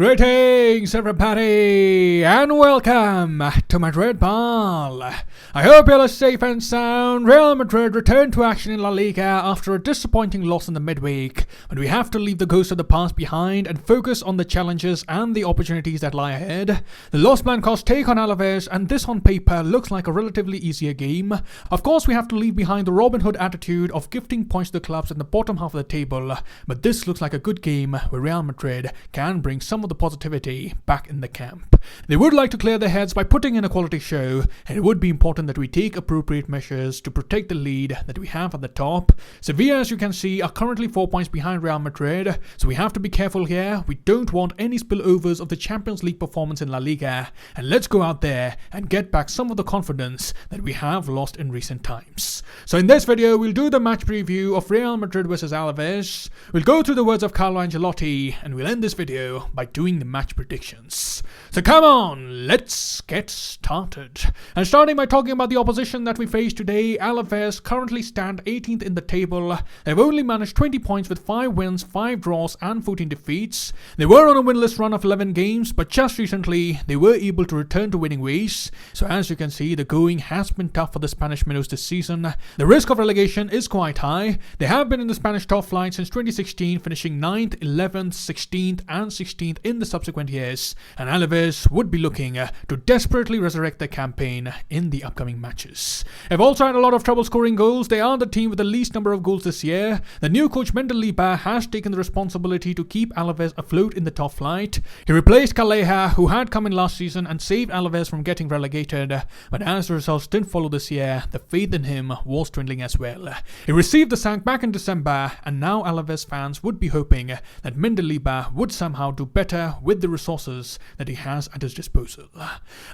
Greetings everybody and welcome to Madrid Ball. I hope you're all safe and sound. Real Madrid returned to action in La Liga after a disappointing loss in the midweek, but we have to leave the ghost of the past behind and focus on the challenges and the opportunities that lie ahead. The Los Blancos take on Alaves, and this on paper looks like a relatively easier game. Of course, we have to leave behind the Robin Hood attitude of gifting points to the clubs in the bottom half of the table, but this looks like a good game where Real Madrid can bring some of the positivity back in the camp. They would like to clear their heads by putting in a quality show, and it would be important that we take appropriate measures to protect the lead that we have at the top. Sevilla, as you can see, are currently 4 points behind Real Madrid, so we have to be careful here. We don't want any spillovers of the Champions League performance in La Liga, and let's go out there and get back some of the confidence that we have lost in recent times. So in this video, we'll do the match preview of Real Madrid versus Alaves. We'll go through the words of Carlo Ancelotti, and we'll end this video by doing the match predictions. So come on, let's get started. And starting by talking about the opposition that we face today, Alaves currently stand 18th in the table. They've only managed 20 points with 5 wins, 5 draws and 14 defeats. They were on a winless run of 11 games, but just recently they were able to return to winning ways. So as you can see, the going has been tough for the Spanish minnows this season. The risk of relegation is quite high. They have been in the Spanish top flight since 2016, finishing 9th, 11th, 16th and 16th in the subsequent years, and Alaves would be looking to desperately resurrect their campaign in the upcoming matches. They've also had a lot of trouble scoring goals. They are the team with the least number of goals this year. The new coach Mendilibar has taken the responsibility to keep Alaves afloat in the top flight. He replaced Calleja, who had come in last season and saved Alaves from getting relegated, but as the results didn't follow this year, the faith in him was dwindling as well. He received the sack back in December, and now Alaves fans would be hoping that Mendilibar would somehow do better with the resources that he has at his disposal.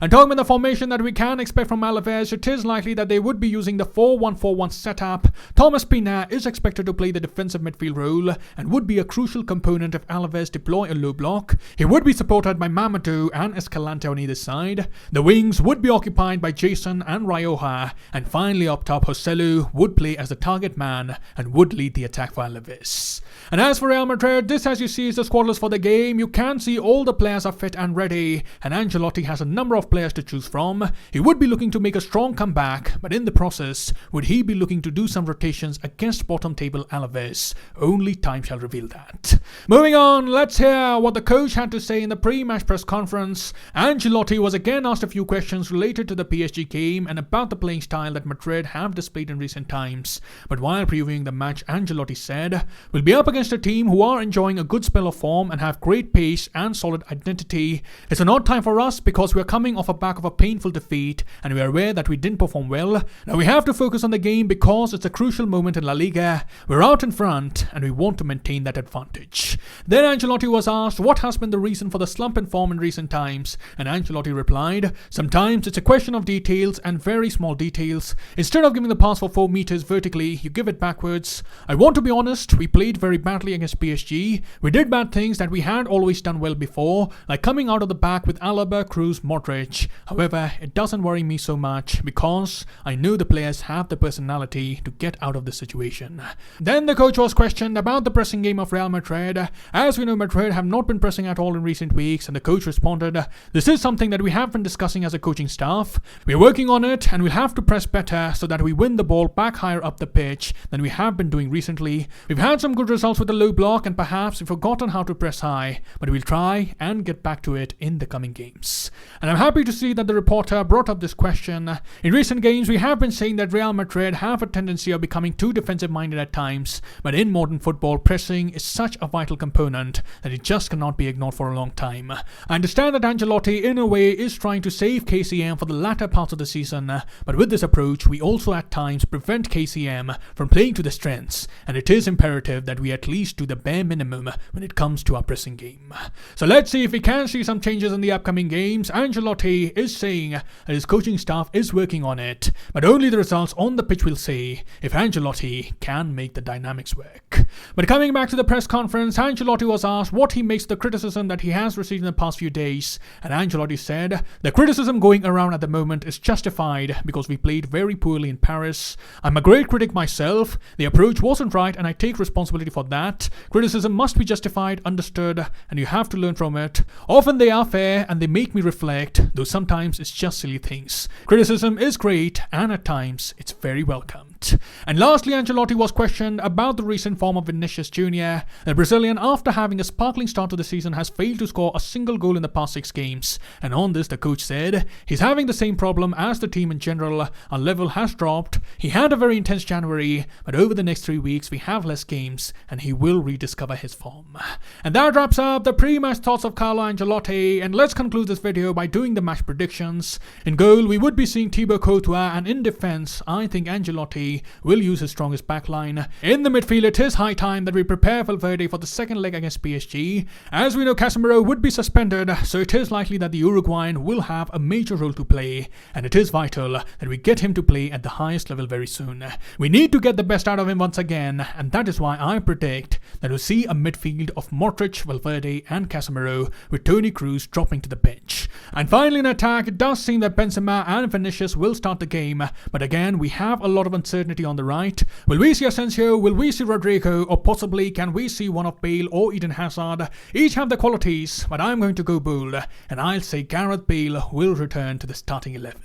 And talking about the formation that we can expect from Alaves, it is likely that they would be using the 4-1-4-1 setup. Thomas Pina is expected to play the defensive midfield role and would be a crucial component if Alaves deploy a low block. He would be supported by Mamadou and Escalante on either side. The wings would be occupied by Jason and Rioja, and finally up top Joselu would play as the target man and would lead the attack for Alaves. And as for Real Madrid, this as you see is the squad list for the game. You can see all the players are fit and ready, and Ancelotti has a number of players to choose from. He would be looking to make a strong comeback, but in the process, would he be looking to do some rotations against bottom table Alaves? Only time shall reveal that. Moving on, let's hear what the coach had to say in the pre-match press conference. Ancelotti was again asked a few questions related to the PSG game and about the playing style that Madrid have displayed in recent times. But while previewing the match, Ancelotti said, "We'll be up against a team who are enjoying a good spell of form and have great pace and solid identity. It's an odd time for us because we are coming off a back of a painful defeat and we are aware that we didn't perform well. Now we have to focus on the game because it's a crucial moment in La Liga. We're out in front and we want to maintain that advantage." Then Ancelotti was asked what has been the reason for the slump in form in recent times, and Ancelotti replied, "Sometimes it's a question of details and very small details. Instead of giving the pass for 4 meters vertically, you give it backwards. I want to be honest, we played very badly against PSG. We did bad things that we had always done well before, like coming out of the back with Alaba, Kroos, Modric. However, it doesn't worry me so much because I know the players have the personality to get out of the situation." Then the coach was questioned about the pressing game of Real Madrid. As we know, Madrid have not been pressing at all in recent weeks, and the coach responded, "This is something that we have been discussing as a coaching staff. We're working on it and we'll have to press better so that we win the ball back higher up the pitch than we have been doing recently. We've had some good results with the low block and perhaps we've forgotten how to press high, but we'll try and get back to it in the coming games." And I'm happy to see that the reporter brought up this question. In recent games, we have been saying that Real Madrid have a tendency of becoming too defensive minded at times, but in modern football, pressing is such a vital component that it just cannot be ignored for a long time. I understand that Ancelotti in a way is trying to save KCM for the latter parts of the season, but with this approach, we also at times prevent KCM from playing to their strengths, and it is imperative that we at least do the bare minimum when it comes to our pressing game. So let's see if we can see some changes in the upcoming games. Ancelotti is saying that his coaching staff is working on it, but only the results on the pitch will say if Ancelotti can make the dynamics work. But coming back to the press conference, Ancelotti was asked what he makes of the criticism that he has received in the past few days, and Ancelotti said, "The criticism going around at the moment is justified because we played very poorly in Paris. I'm a great critic myself. The approach wasn't right and I take responsibility for that. Criticism must be justified, understood, and you have to learn from it. Often they are fair and they make me reflect, though sometimes it's just silly things. Criticism is great and at times it's very welcomed. And lastly, Ancelotti was questioned about the recent form of Vinicius Jr. The Brazilian, after having a sparkling start to the season, has failed to score a single goal in the past 6 games. And on this, the coach said, he's having the same problem as the team in general. Our level has dropped. He had a very intense January, but over the next 3 weeks we have less games and he will rediscover his form. And that wraps up the pre-match thoughts of Carlo Ancelotti, and let's conclude this video by doing the match predictions. In goal, we would be seeing Thibaut Courtois, and in defense, I think Ancelotti will use his strongest backline. In the midfield, it is high time that we prepare Valverde for the second leg against PSG. As we know, Casemiro would be suspended, so it is likely that the Uruguayan will have a major role to play, and it is vital that we get him to play at the highest level very soon. We need to get the best out of him once again, and that is why I predict that we'll see a midfield of Modric, Valverde and Casemiro, with Toni Kroos dropping to the bench. And finally in attack, it does seem that Benzema and Vinicius will start the game, but again we have a lot of uncertainty on the right. Will we see Asensio, will we see Rodrigo, or possibly can we see one of Bale or Eden Hazard? Each have the qualities, but I'm going to go bold, and I'll say Gareth Bale will return to the starting 11.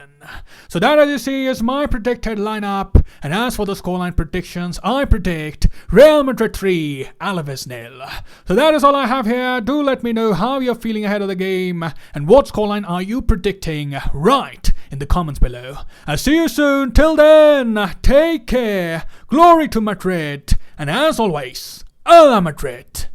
So that, as you see, is my predicted lineup, and as for the scoreline predictions, I predict Real Madrid 3, Alaves 0. So that is all I have here. Do let me know how you're feeling ahead of the game, and what scoreline are you predicting? Right in the comments below. I'll see you soon. Till then, take care. Glory to Madrid, and as always, Ala Madrid.